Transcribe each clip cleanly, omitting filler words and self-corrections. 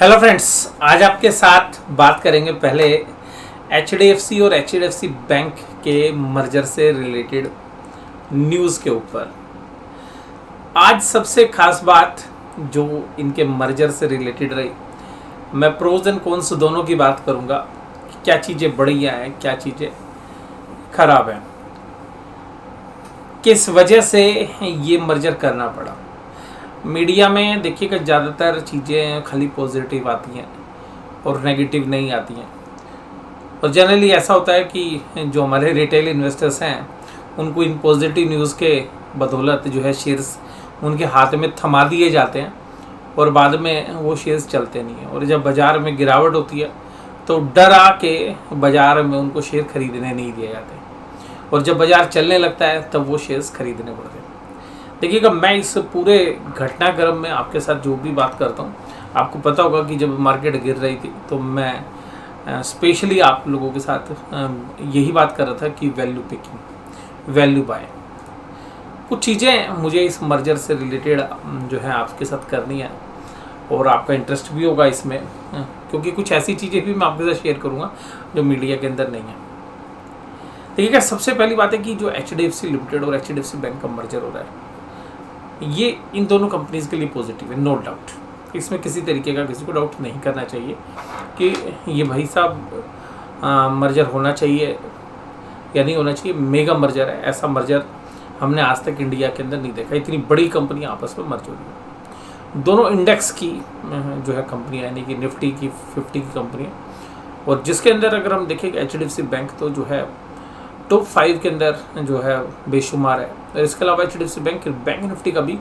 Hello friends, आज आपके साथ बात करेंगे पहले एचडीएफसी और एचडीएफसी बैंक के मर्जर से रिलेटेड न्यूज़ के ऊपर। आज सबसे खास बात जो इनके मर्जर से रिलेटेड रही, मैं प्रोज एंड कॉन्स दोनों की बात करूंगा कि क्या चीज़ें बढ़िया हैं, क्या चीज़ें खराब हैं, किस वजह से ये मर्जर करना पड़ा। मीडिया में देखिएगा ज़्यादातर चीज़ें खाली पॉजिटिव आती हैं और नेगेटिव नहीं आती हैं। और जनरली ऐसा होता है कि जो हमारे रिटेल इन्वेस्टर्स हैं उनको इन पॉजिटिव न्यूज़ के बदौलत जो है शेयर्स उनके हाथ में थमा दिए जाते हैं और बाद में वो शेयर्स चलते नहीं हैं। और जब बाज़ार में गिरावट होती है तो डरा के बाज़ार में उनको शेयर खरीदने नहीं दिए जाते, और जब बाज़ार चलने लगता है तब वो शेयर्स खरीदने पड़ते हैं। देखिएगा, मैं इस पूरे घटनाक्रम में आपके साथ जो भी बात करता हूँ, आपको पता होगा कि जब मार्केट गिर रही थी तो मैं स्पेशली आप लोगों के साथ यही बात कर रहा था कि वैल्यू पिकिंग, वैल्यू बाय। कुछ चीज़ें मुझे इस मर्जर से रिलेटेड जो है आपके साथ करनी है और आपका इंटरेस्ट भी होगा इसमें, क्योंकि कुछ ऐसी चीज़ें भी मैं आपके साथ शेयर करूँगा जो मीडिया के अंदर नहीं है। देखिएगा, सबसे पहली बात है कि जो एचडीएफसी लिमिटेड और एचडीएफसी बैंक का मर्जर हो रहा है, ये इन दोनों कंपनीज़ के लिए पॉजिटिव है, नो डाउट। इसमें किसी तरीके का किसी को डाउट नहीं करना चाहिए कि ये भाई साहब मर्जर होना चाहिए या नहीं होना चाहिए। मेगा मर्जर है, ऐसा मर्जर हमने आज तक इंडिया के अंदर नहीं देखा। इतनी बड़ी कंपनियां आपस में मर्ज हो रही है। दोनों इंडेक्स की जो है कंपनियां, यानी कि निफ्टी की 50 की कंपनियां, और जिसके अंदर अगर हम देखें एचडीएफसी बैंक तो जो है टॉप 5 के अंदर जो है बेशुमार है। और इसके अलावा एचडीएफसी बैंक निफ्टी का भी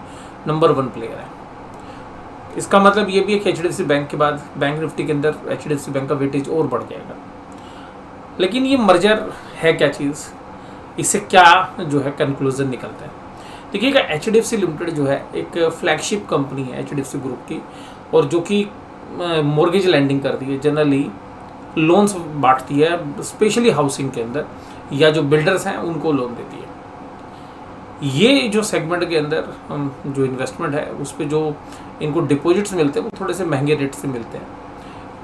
नंबर 1 प्लेयर है। इसका मतलब ये भी है कि एचडीएफसी बैंक के बाद बैंक निफ्टी के अंदर एचडीएफसी बैंक का वेटेज और बढ़ जाएगा। लेकिन ये मर्जर है क्या चीज़, इससे क्या जो है कंक्लूजन निकलता है। देखिएगा, एचडीएफसी लिमिटेड जो है एक फ्लैगशिप कंपनी है एचडीएफसी ग्रुप की, और जो कि मॉर्गेज लैंडिंग करती है, जनरली लोन्स बांटती है, स्पेशली हाउसिंग के अंदर, या जो बिल्डर्स हैं उनको लोन देती है। ये जो सेगमेंट के अंदर जो इन्वेस्टमेंट है उस पर जो इनको डिपॉजिट्स मिलते हैं वो थोड़े से महंगे रेट से मिलते हैं,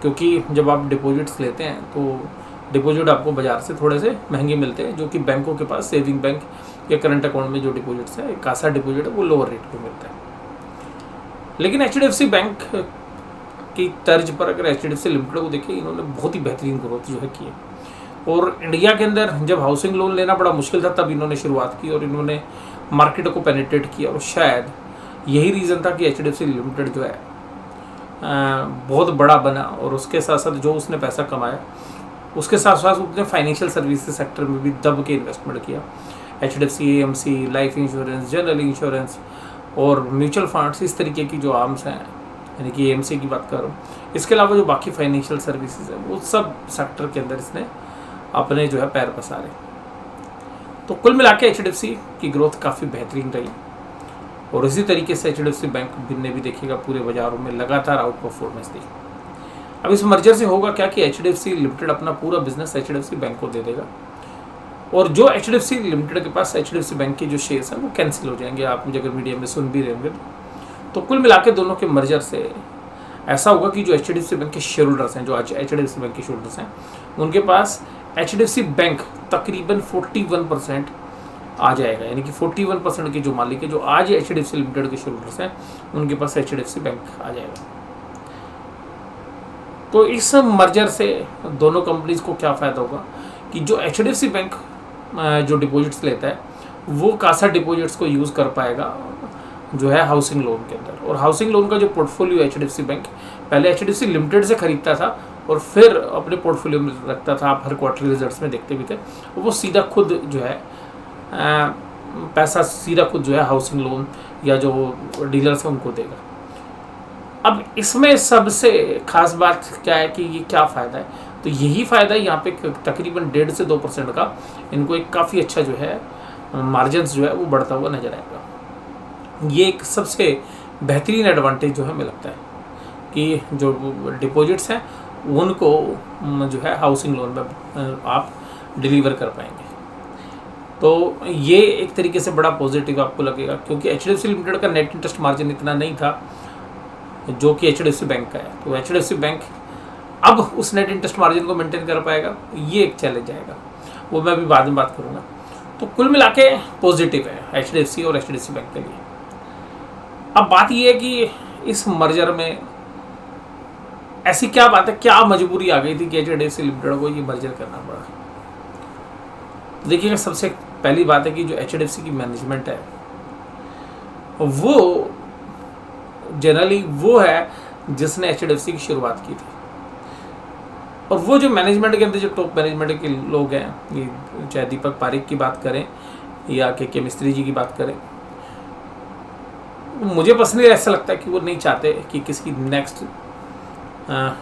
क्योंकि जब आप डिपॉजिट्स लेते हैं तो डिपॉजिट आपको बाज़ार से थोड़े से महंगे मिलते हैं, जो कि बैंकों के पास सेविंग बैंक या करंट अकाउंट में जो डिपॉजिट्स है, कासा डिपॉजिट है, वो लोअर रेट पे मिलता है। लेकिन एचडीएफसी बैंक की तर्ज पर अगर एचडीएफसी लिमिटेड को देखिए, इन्होंने बहुत ही बेहतरीन ग्रोथ जो है की है। और इंडिया के अंदर जब हाउसिंग लोन लेना बड़ा मुश्किल था तब इन्होंने शुरुआत की और इन्होंने मार्केट को पेनिट्रेट किया, और शायद यही रीज़न था कि एचडीएफसी लिमिटेड जो है बहुत बड़ा बना। और उसके साथ साथ जो उसने पैसा कमाया, उसके साथ साथ उसने फाइनेंशियल सर्विसेज सेक्टर में भी दब के इन्वेस्टमेंट किया। HDFC AMC, life insurance, general insurance और म्यूचुअल फंड्स, इस तरीके की जो आर्म्स हैं, यानी कि एएमसी की बात कर रहा हूँ। इसके अलावा जो बाकी फाइनेंशियल सर्विसेज है वो सब सेक्टर के अंदर इसने अपने जो है पैर पसारे। तो कुल मिला के एचडीएफसी की ग्रोथ काफ़ी बेहतरीन रही, और इसी तरीके से एचडीएफसी बैंक ने भी देखिएगा पूरे बाजारों में लगातार आउट परफॉर्मेंस दी। अब इस मर्जर से होगा क्या कि एचडीएफसी लिमिटेड अपना पूरा बिजनेस एचडीएफसी बैंक को दे देगा, और जो एचडीएफसी लिमिटेड के पास एचडीएफसी बैंक के जो शेयर्स हैं वो कैंसिल हो जाएंगे। आप मुझे अगर मीडिया में सुन भी रहे होंगे तो कुल मिला के दोनों के मर्जर से ऐसा होगा कि जो एचडीएफसी बैंक के शेयर होल्डर्स हैं, जो आज एचडीएफसी बैंक के शेयर होल्डर्स हैं, उनके पास एचडीएफसी बैंक तकरीबन 41% आ जाएगा। यानी कि 41% के जो मालिक है, जो आज एचडीएफसी लिमिटेड के शेयर होल्डर्स हैं, उनके पास एचडीएफसी बैंक आ जाएगा। तो इस मर्जर से दोनों कंपनीज को क्या फ़ायदा होगा कि जो एचडीएफसी बैंक जो डिपॉजिट्स लेता है वो कासा डिपॉजिट्स को यूज़ कर पाएगा जो है हाउसिंग लोन के अंदर। और हाउसिंग लोन का जो पोर्टफोलियो एचडीएफसी बैंक पहले एचडीएफसी लिमिटेड से खरीदता था और फिर अपने पोर्टफोलियो में रखता था, आप हर क्वार्टरली रिजल्ट्स में देखते भी थे, वो सीधा खुद जो है पैसा सीधा खुद जो है हाउसिंग लोन या जो डीलर्स हैं उनको देगा। अब इसमें सबसे खास बात क्या है कि ये क्या फ़ायदा है, तो यही फ़ायदा है यहाँ पे तकरीबन 1.5 से 2% का इनको एक काफ़ी अच्छा जो है मार्जिन्स जो है वो बढ़ता हुआ नज़र आएगा। ये एक सबसे बेहतरीन एडवांटेज जो है हमें लगता है कि जो डिपॉजिट्स हैं उनको जो है हाउसिंग लोन में आप डिलीवर कर पाएंगे। तो ये एक तरीके से बड़ा पॉजिटिव आपको लगेगा, क्योंकि एचडीएफसी लिमिटेड का नेट इंटरेस्ट मार्जिन इतना नहीं था जो कि HDFC बैंक का है। तो HDFC बैंक अब उस नेट इंटरेस्ट मार्जिन को मेंटेन कर पाएगा, ये एक चैलेंज आएगा, वो मैं अभी बाद में बात करूँगा। तो कुल मिला के पॉजिटिव है HDFC और HDFC बैंक के लिए। अब बात ये है कि इस मर्जर में ऐसी क्या बात है, क्या मजबूरी आ गई थी कि HDFC लिमिटेड को ये मर्जर करना पड़ा। देखिएगा, सबसे पहली बात है कि जो HDFC की मैनेजमेंट है वो जनरली वो है जिसने HDFC की शुरुआत की थी, और वो जो मैनेजमेंट के अंदर जो टॉप मैनेजमेंट के लोग हैं, ये चाहे दीपक पारेख की बात करें या के मिस्त्री जी की बात करें, मुझे पर्सनली ऐसा लगता है कि वो नहीं चाहते कि किसी नेक्स्ट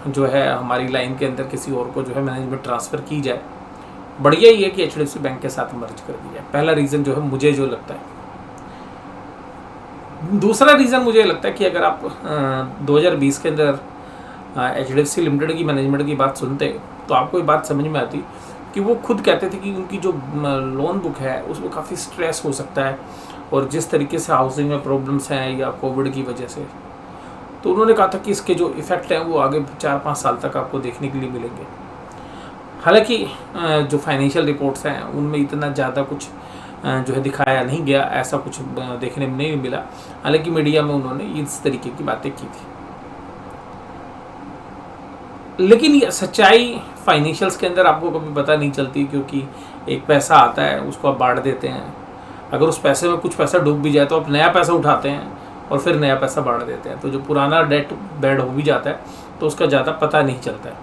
जो है हमारी लाइन के अंदर किसी और को जो है मैनेजमेंट ट्रांसफ़र की जाए। बढ़िया ही है कि HDFC बैंक के साथ मर्ज कर दिया। पहला रीज़न जो है मुझे जो लगता है। दूसरा रीज़न मुझे लगता है कि अगर आप 2020 के अंदर HDFC लिमिटेड की मैनेजमेंट की बात सुनते तो आपको ये बात समझ में आती कि वो खुद कहते थे कि उनकी जो लोन बुक है उसमें काफ़ी स्ट्रेस हो सकता है, और जिस तरीके से हाउसिंग में प्रॉब्लम्स हैं या कोविड की वजह से, तो उन्होंने कहा था कि इसके जो इफ़ेक्ट हैं वो आगे 4-5 साल तक आपको देखने के लिए मिलेंगे। हालांकि जो फाइनेंशियल रिपोर्ट्स हैं उनमें इतना ज़्यादा कुछ जो है दिखाया नहीं गया, ऐसा कुछ देखने में नहीं मिला। हालांकि मीडिया में उन्होंने इस तरीके की बातें की थी, लेकिन ये सच्चाई फाइनेंशियल्स के अंदर आपको कभी पता नहीं चलती, क्योंकि एक पैसा आता है उसको आप बांट देते हैं। अगर उस पैसे में कुछ पैसा डूब भी जाए तो आप नया पैसा उठाते हैं और फिर नया पैसा बांट देते हैं। तो जो पुराना डेट बेड हो भी जाता है तो उसका ज़्यादा पता नहीं चलता है,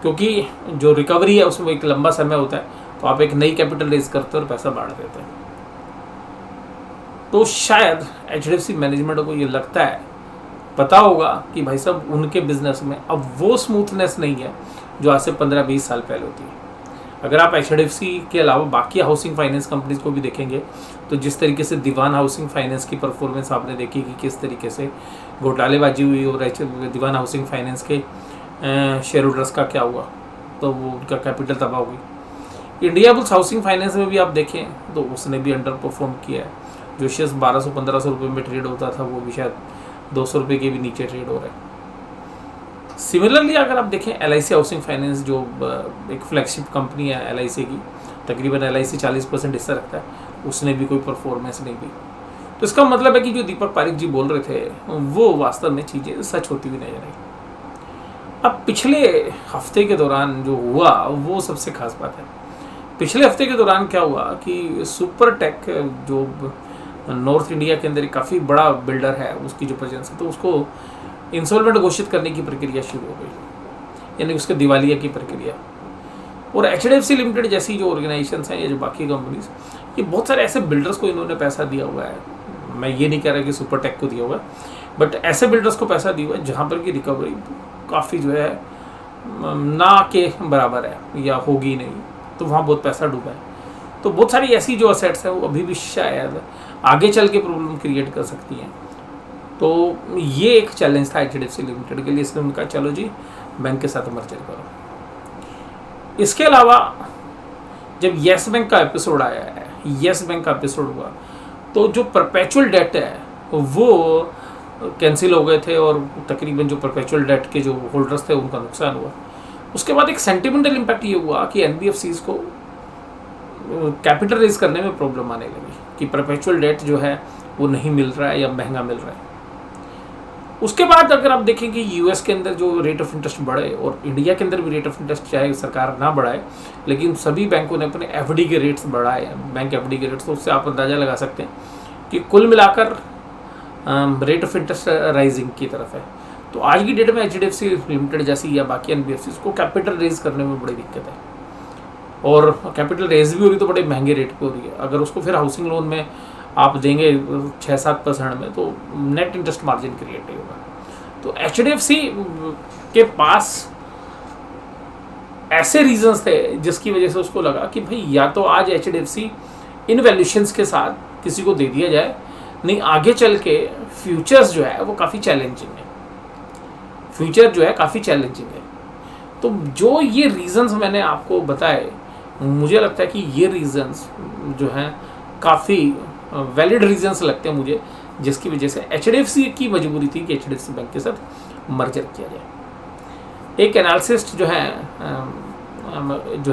क्योंकि जो रिकवरी है उसमें एक लंबा समय होता है। तो आप एक नई कैपिटल रेज करते हैं और पैसा बांट देते हैं। तो शायद HDFC मैनेजमेंट को ये लगता है, पता होगा कि भाई साहब उनके बिजनेस में अब वो स्मूथनेस नहीं है जो आज से 15-20 साल पहले होती है। अगर आप HDFC के अलावा बाकी हाउसिंग फाइनेंस कंपनीज को भी देखेंगे तो जिस तरीके से दीवान हाउसिंग फाइनेंस की परफॉर्मेंस आपने देखी कि किस तरीके से घोटालेबाजी हुई, और दीवान हाउसिंग फाइनेंस के शेयर होल्डर्स का क्या हुआ, तो वो उनका कैपिटल तबाह हो गई। इंडिया बुल्स हाउसिंग फाइनेंस में भी आप देखें तो उसने भी अंडर परफॉर्म किया है। जो शेयर्स 1200-1500 रुपये में ट्रेड होता था वो भी शायद 200 रुपये के भी नीचे ट्रेड हो रहा है। सिमिलरली अगर आप देखें LIC हाउसिंग फाइनेंस, जो एक फ्लैगशिप कंपनी है LIC की, तकरीबन LIC 40% हिस्सा रखता है, उसने भी कोई परफॉर्मेंस नहीं दी। तो इसका मतलब है कि जो दीपक पारेख जी बोल रहे थे वो वास्तव में चीज़ें सच होती हुई नजर आई। अब पिछले हफ्ते के दौरान जो हुआ वो सबसे खास बात है। पिछले हफ्ते के दौरान क्या हुआ कि सुपर टेक जो नॉर्थ इंडिया के अंदर काफ़ी बड़ा बिल्डर है, उसकी जो प्रेजेंस है, तो उसको इंसॉल्वेंट घोषित करने की प्रक्रिया शुरू हो गई, यानी उसके दिवालिया की प्रक्रिया। और HDFC लिमिटेड जैसी जो ऑर्गेनाइजेशंस हैं या जो बाकी कंपनीज, ये बहुत सारे ऐसे बिल्डर्स को इन्होंने पैसा दिया हुआ है। मैं ये नहीं कह रहा कि सुपर टेक को दिया हुआ है, बट ऐसे बिल्डर्स को पैसा दिया हुआ है जहाँ पर की रिकवरी काफ़ी जो है ना के बराबर है या होगी नहीं, तो वहाँ बहुत पैसा डूबा है। तो बहुत सारी ऐसी जो असेट्स हैं वो अभी भी शायद आगे चल के प्रॉब्लम क्रिएट कर सकती हैं। तो ये एक चैलेंज था HDFC लिमिटेड के लिए, इसलिए उनका चलो जी बैंक के साथ मर्जर करो। इसके अलावा जब येस बैंक का एपिसोड आया है, येस बैंक का एपिसोड हुआ, तो जो परपेचुअल डेट है वो कैंसिल हो गए थे, और तकरीबन जो परपेचुअल डेट के जो होल्डर्स थे उनका नुकसान हुआ। उसके बाद एक सेंटिमेंटल इम्पैक्ट ये हुआ कि NBFCs को कैपिटल रेज करने में प्रॉब्लम आने लगी कि परपेचुअल डेट जो है वो नहीं मिल रहा है या महंगा मिल रहा है। उसके बाद अगर आप देखें कि US के अंदर जो रेट ऑफ इंटरेस्ट बढ़े, और इंडिया के अंदर भी रेट ऑफ इंटरेस्ट चाहे सरकार ना बढ़ाए, लेकिन सभी बैंकों ने अपने FD के रेट्स बढ़ाए हैं, बैंक FD के रेट्स, तो उससे आप अंदाज़ा लगा सकते हैं कि कुल मिलाकर रेट ऑफ इंटरेस्ट राइजिंग की तरफ है। तो आज की डेट में HDFC लिमिटेड जैसी या बाकी NBFCs को कैपिटल रेज करने में बड़ी दिक्कत है, और कैपिटल रेज भी हो रही तो बड़े महंगे रेट पे हो रही है। अगर उसको फिर हाउसिंग लोन में आप देंगे 6-7% में, तो नेट इंटरेस्ट मार्जिन क्रिएट नहीं होगा। तो HDFC के पास ऐसे रीजंस थे जिसकी वजह से उसको लगा कि भाई या तो आज HDFC इन वैल्यूशंस के साथ किसी को दे दिया जाए, नहीं आगे चल के फ्यूचर्स जो है वो काफ़ी चैलेंजिंग है, फ्यूचर जो है काफ़ी चैलेंजिंग है। तो जो ये रीजंस मैंने आपको बताए, मुझे लगता है कि ये रीजंस जो हैं काफ़ी वैलिड रीजंस लगते हैं मुझे, जिसकी वजह से HDFC की मजबूरी थी कि HDFC बैंक के साथ मर्जर किया जाए। एक एनालिसिस्ट जो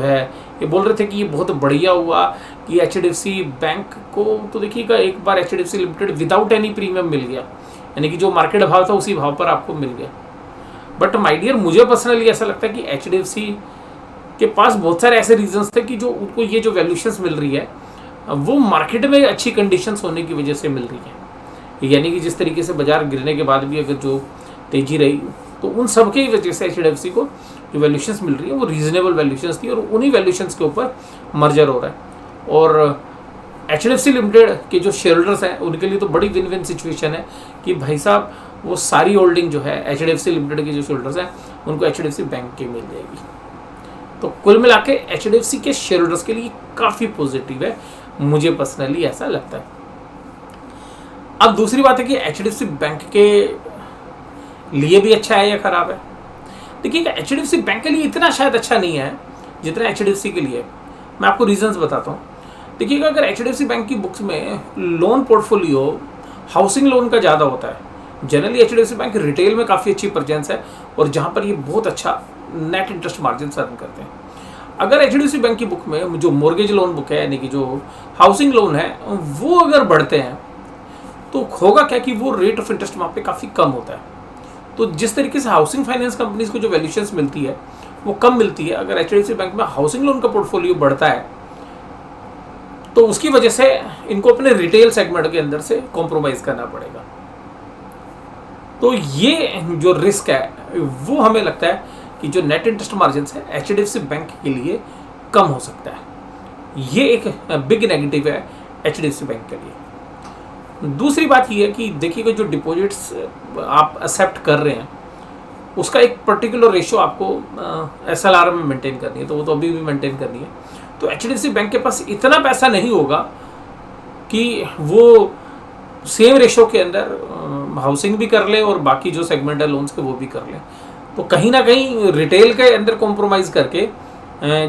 है ये बोल रहे थे कि ये बहुत बढ़िया हुआ कि HDFC बैंक को, तो देखिएगा एक बार HDFC limited without any premium मिल गया, यानी कि जो मार्केट भाव था उसी भाव पर आपको मिल गया। बट माय डियर, मुझे पर्सनली ऐसा लगता है कि HDFC के पास बहुत सारे ऐसे रीजंस थे कि जो उनको ये जो वैल्यूशंस मिल रही है वो मार्केट में अच्छी कंडीशंस होने की वजह से मिल रही है। यानी कि जिस तरीके से बाजार गिरने के बाद भी अगर जो तेजी रही तो उन सब की वजह से HDFC को जो वैल्यूशंस मिल रही है वो रीजनेबल वैल्यूशंस थी और उन्हीं वैल्यूशंस के ऊपर मर्जर हो रहा है। और HDFC लिमिटेड के जो शेयर होल्डर्स हैं उनके लिए तो बड़ी विन विन सिचुएशन है कि भाई साहब वो सारी होल्डिंग जो है HDFC लिमिटेड के जो शेयर होल्डर्स हैं उनको HDFC बैंक की मिल जाएगी। तो कुल मिला के HDFC के शेयर होल्डर्स के लिए काफ़ी पॉजिटिव है, मुझे पर्सनली ऐसा लगता है। अब दूसरी बात है कि HDFC बैंक के लिए भी अच्छा है या खराब है। देखिएगा HDFC बैंक के लिए इतना शायद अच्छा नहीं है जितना HDFC के लिए। मैं आपको रीजंस बताता हूँ। देखिएगा अगर HDFC बैंक की बुक्स में लोन पोर्टफोलियो हाउसिंग लोन का ज़्यादा होता है। जनरली HDFC बैंक रिटेल में काफ़ी अच्छी प्रेजेंस है और जहाँ पर ये बहुत अच्छा नेट इंटरेस्ट मार्जिन अर्न करते हैं। अगर HDFC बैंक की बुक में जो मॉर्गेज लोन बुक है यानी कि जो हाउसिंग लोन है वो अगर बढ़ते हैं तो होगा क्या कि वो रेट ऑफ इंटरेस्ट वहाँ पे काफ़ी कम होता है। तो जिस तरीके से हाउसिंग फाइनेंस कंपनीज को जो वैल्यूशंस मिलती है वो कम मिलती है, अगर HDFC बैंक में हाउसिंग लोन का पोर्टफोलियो बढ़ता है तो उसकी वजह से इनको अपने रिटेल सेगमेंट के अंदर से कॉम्प्रोमाइज़ करना पड़ेगा। तो ये जो रिस्क है वो हमें लगता है कि जो नेट इंटरेस्ट मार्जिन है HDFC बैंक के लिए कम हो सकता है। ये एक बिग नेगेटिव है HDFC बैंक के लिए। दूसरी बात ये है कि देखिएगा जो डिपॉजिट्स आप एक्सेप्ट कर रहे हैं उसका एक पर्टिकुलर रेशियो आपको SLR में मेंटेन करनी है, तो वो तो अभी भी मेंटेन करनी है। तो HDFC बैंक के पास इतना पैसा नहीं होगा कि वो सेम रेशियो के अंदर हाउसिंग भी कर ले और बाकी जो सेगमेंट है लोन्स के वो भी कर ले। तो कहीं ना कहीं रिटेल के अंदर कॉम्प्रोमाइज़ करके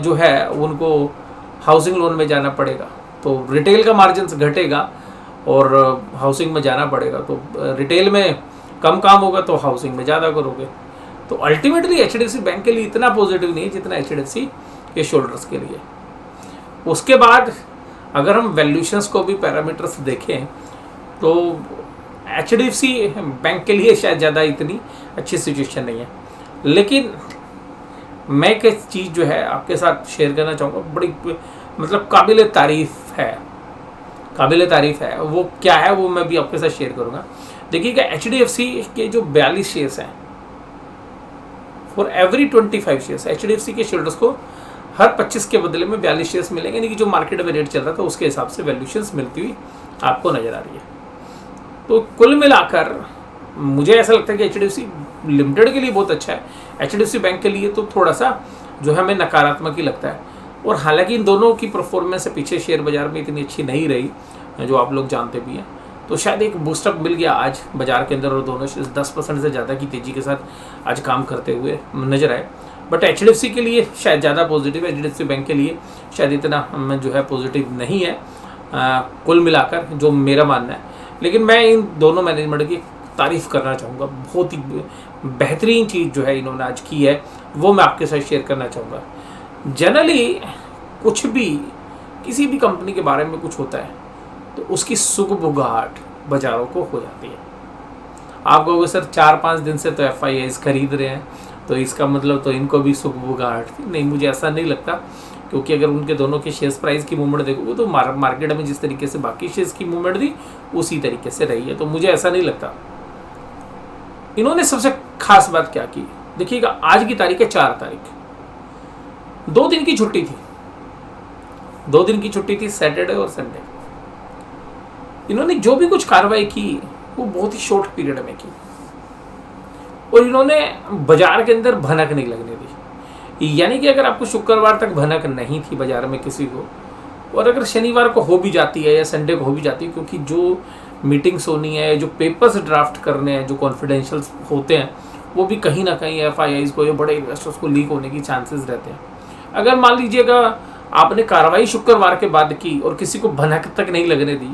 जो है उनको हाउसिंग लोन में जाना पड़ेगा। तो रिटेल का मार्जिन घटेगा और हाउसिंग में जाना पड़ेगा। तो रिटेल में कम काम होगा तो हाउसिंग में ज़्यादा करोगे। तो अल्टीमेटली HDFC बैंक के लिए इतना पॉजिटिव नहीं है जितना HDFC के शोल्डर्स के लिए। उसके बाद अगर हम वैल्यूशंस को भी पैरामीटर्स देखें तो HDFC बैंक के लिए शायद ज़्यादा इतनी अच्छी सिचुएशन नहीं है। लेकिन मैं एक चीज़ जो है आपके साथ शेयर करना चाहूँगा, बड़ी मतलब काबिल तारीफ़ है। वो क्या है वो मैं भी आपके साथ शेयर करूँगा। देखिएगा HDFC के जो 42 शेयर्स हैं, फॉर एवरी 25 शेयर्स HDFC के शेयर्स को हर 25 के बदले में 42 शेयर्स मिलेंगे, यानी कि जो मार्केट में रेट चल रहा था उसके हिसाब से वैल्यूशंस मिलती हुई आपको नज़र आ रही है। तो कुल मिलाकर मुझे ऐसा लगता है कि HDFC लिमिटेड के लिए बहुत अच्छा है, HDFC बैंक के लिए तो थोड़ा सा जो है हमें नकारात्मक ही लगता है। और हालांकि इन दोनों की परफॉर्मेंस से पीछे शेयर बाजार में इतनी अच्छी नहीं रही जो आप लोग जानते भी हैं। तो शायद एक बूस्टअप मिल गया आज बाजार के अंदर और दोनों 10% से ज़्यादा की तेज़ी के साथ आज काम करते हुए नजर आए। बट HDFC के लिए शायद ज़्यादा पॉजिटिव है, HDFC बैंक के लिए शायद इतना जो है पॉजिटिव नहीं है कुल मिलाकर, जो मेरा मानना है। लेकिन मैं इन दोनों मैनेजमेंट की तारीफ़ करना चाहूँगा, बहुत ही बेहतरीन चीज़ जो है इन्होंने आज की है वो मैं आपके साथ शेयर करना चाहूँगा। जनरली कुछ भी किसी भी कंपनी के बारे में कुछ होता है तो उसकी सुगबुगाहट बाजारों को हो जाती है। आप कहोगे सर 4-5 दिन से तो FIIs खरीद रहे हैं तो इसका मतलब तो इनको भी सुगबुगाहट थी। नहीं, मुझे ऐसा नहीं लगता, क्योंकि अगर उनके दोनों के शेयर्स प्राइस की मूवमेंट देखोगे तो मार्केट में जिस तरीके से बाकी शेयर्स की मूवमेंट थी उसी तरीके से रही है। तो मुझे ऐसा नहीं लगता। इन्होंने सबसे खास बात क्या की, देखिएगा आज की तारीख है 4 तारीख, 2 दिन की छुट्टी थी, 2 दिन की छुट्टी थी, सैटरडे और संडे। इन्होंने जो भी कुछ कार्रवाई की वो बहुत ही शॉर्ट पीरियड में की और इन्होंने बाजार के अंदर भनक नहीं लगने दी। यानी कि अगर आपको शुक्रवार तक भनक नहीं थी बाजार में किसी को, और अगर शनिवार को हो भी जाती है या संडे को हो भी जाती है, क्योंकि जो मीटिंग्स होनी है, जो पेपर्स ड्राफ्ट करने हैं, जो कॉन्फिडेंशियल होते हैं, वो भी कहीं ना कहीं FIIs को या बड़े इन्वेस्टर्स को लीक होने की चांसेस रहते हैं। अगर मान लीजिएगा आपने कार्रवाई शुक्रवार के बाद की और किसी को भनक तक नहीं लगने दी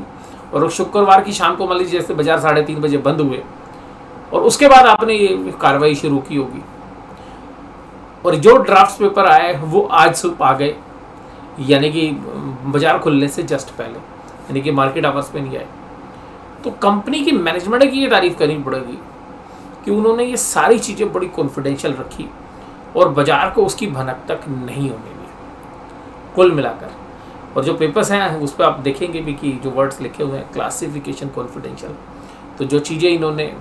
और शुक्रवार की शाम को मान लीजिए जैसे बाजार 3:30 बजे बंद हुए और उसके बाद आपने ये कार्रवाई शुरू की होगी, और जो ड्राफ्ट पेपर आए वो आज सुबह आ गए, यानी कि बाजार खुलने से जस्ट पहले, यानी कि मार्केट आवर्स पे नहीं आए, तो कंपनी की मैनेजमेंट की ये तारीफ करनी पड़ेगी कि उन्होंने ये सारी चीज़ें बड़ी कॉन्फिडेंशियल रखी और बाजार को उसकी भनक तक नहीं होने दी कुल मिलाकर। और जो पेपर्स हैं उस पर आप देखेंगे भी कि जो वर्ड्स लिखे हुए हैं क्लासिफिकेशन कॉन्फिडेंशियल, तो जो चीज़ें इन्होंने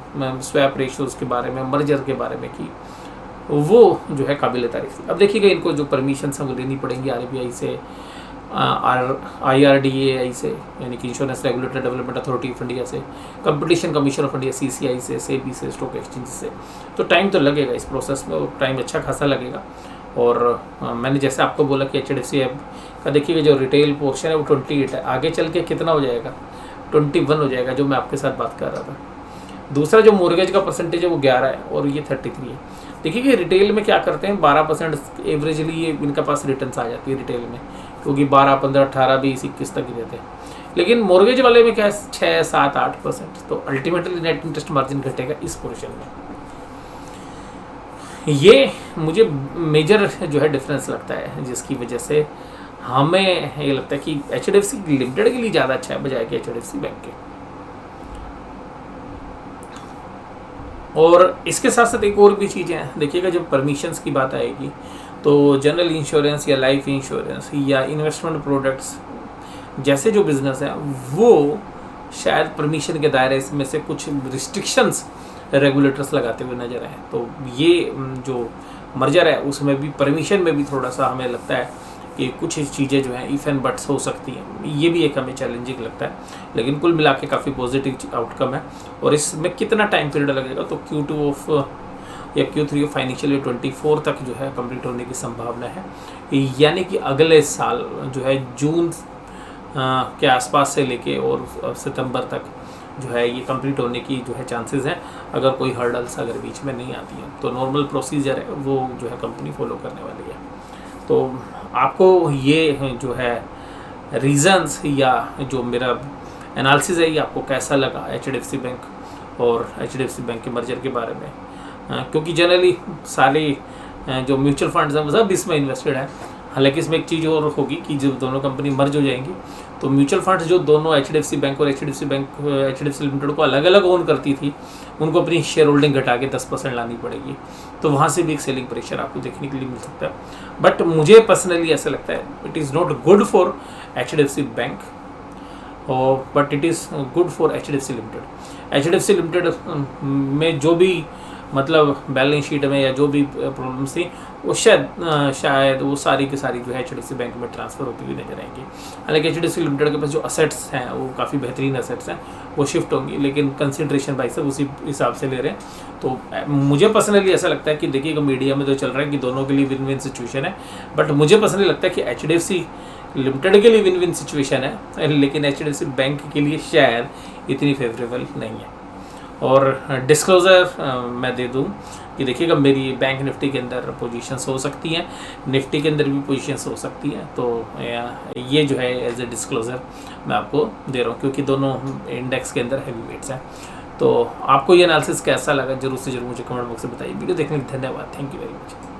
स्वैप रेशियोज के बारे में, मर्जर के बारे में की, वो जो है काबिल तारीफ थी। अब देखिएगा इनको जो परमिशन हैं वो लेनी पड़ेंगी RBI से, IRDAI से, यानी कि insurance regulatory development authority of India से, competition commission of India CCI से, SEBI से, स्टॉक एक्सचेंज से। तो टाइम तो लगेगा इस प्रोसेस में, और टाइम अच्छा खासा लगेगा। और मैंने जैसे आपको बोला कि HDFC ऐप का देखिएगा जो रिटेल पोर्शन है वो 28 है, आगे चल के कितना हो जाएगा, 21 हो जाएगा, जो मैं आपके साथ बात कर रहा था। दूसरा जो मोर्गेज का परसेंटेज है वो 11 है और ये 33 है। देखिए कि रिटेल में क्या करते हैं, 12% एवरेजली ये इनके पास रिटर्न्स आ जाती है रिटेल में, क्योंकि 12, 15, 18, 20, 21 तक ही देते हैं। लेकिन मोर्गेज वाले में क्या है 6, 7, 8%। तो अल्टीमेटली नेट इंटरेस्ट मार्जिन घटेगा इस पोर्शन में। ये मुझे मेजर जो है डिफरेंस लगता है, जिसकी वजह से हमें ये लगता है कि HDFC लिमिटेड के लिए ज़्यादा अच्छा है बजाय कि HDFC बैंक के। और इसके साथ साथ एक और भी चीज़ें हैं, देखिएगा जब परमिशंस की बात आएगी तो जनरल इंश्योरेंस या लाइफ इंश्योरेंस या इन्वेस्टमेंट प्रोडक्ट्स जैसे जो बिजनेस है वो शायद परमिशन के दायरे में से कुछ रिस्ट्रिक्शंस रेगुलेटर्स लगाते हुए नजर आए। तो ये जो मर्जर है उसमें भी, परमिशन में भी थोड़ा सा हमें लगता है कि कुछ चीज़ें जो हैं इफ़ एंड बट्स हो सकती हैं। ये भी एक हमें चैलेंजिंग लगता है, लेकिन कुल मिला के काफ़ी पॉजिटिव आउटकम है। और इसमें कितना टाइम पीरियड लगेगा, तो Q2 ऑफ या Q3 ऑफ फाइनेंशियल ईयर 24 तक जो है कंप्लीट होने की संभावना है, यानी कि अगले साल जो है जून के आसपास से लेके और सितंबर तक जो है ये कंप्लीट होने की जो है चांसेस हैं, अगर कोई हर्डल्स अगर बीच में नहीं आती हैं। तो नॉर्मल प्रोसीजर है वो जो है कंपनी फॉलो करने वाली है। तो आपको ये जो है रीज़न्स या जो मेरा एनालिसिस है ये आपको कैसा लगा HDFC बैंक और HDFC बैंक के मर्जर के बारे में, क्योंकि जनरली सारे जो म्यूचुअल फंड्स हैं वो सब इसमें इन्वेस्टेड है। हालांकि इसमें एक चीज़ और होगी कि जब दोनों कंपनी मर्ज हो जाएंगी तो म्यूचुअल फंड्स जो दोनों HDFC बैंक और HDFC लिमिटेड को अलग अलग ओन करती थी, उनको अपनी शेयर होल्डिंग घटा के 10% लानी पड़ेगी। तो वहाँ से भी एक सेलिंग प्रेशर आपको देखने के लिए मिल सकता है। बट मुझे पर्सनली ऐसा लगता है it is not good for HDFC bank, but it is good for HDFC limited. HDFC limited में जो भी मतलब बैलेंस शीट में या जो भी प्रॉब्लम्स थी वो शायद वो सारी की सारी जो है HDFC बैंक में ट्रांसफ़र होती हुई नजर आएंगी। हालांकि HDFC लिमिटेड के पास जो असेट्स हैं वो काफ़ी बेहतरीन असेट्स हैं, वो शिफ्ट होंगी, लेकिन कंसिड्रेशन भाई साहब उसी हिसाब से ले रहे हैं। तो मुझे पर्सनली ऐसा लगता है कि देखिएगा मीडिया में तो चल रहा है कि दोनों के लिए विन विन सिचुएशन है, बट मुझे पर्सनली लगता है कि HDFC लिमिटेड के लिए विन विन सिचुएशन है, लेकिन HDFC बैंक के लिए शायद इतनी फेवरेबल नहीं है। और डिस्क्लोज़र मैं दे दूं कि देखिएगा मेरी बैंक निफ्टी के अंदर पोजीशंस हो सकती हैं, निफ्टी के अंदर भी पोजीशंस हो सकती हैं। तो ये जो है एज ए डिस्क्लोज़र मैं आपको दे रहा हूँ, क्योंकि दोनों इंडेक्स के अंदर हैवी वेट्स हैं। तो आपको ये एनालिसिस कैसा लगा जरूर से जरूर मुझे कमेंट बॉक्स में बताइए। वीडियो देखने के लिए धन्यवाद। Thank you very much.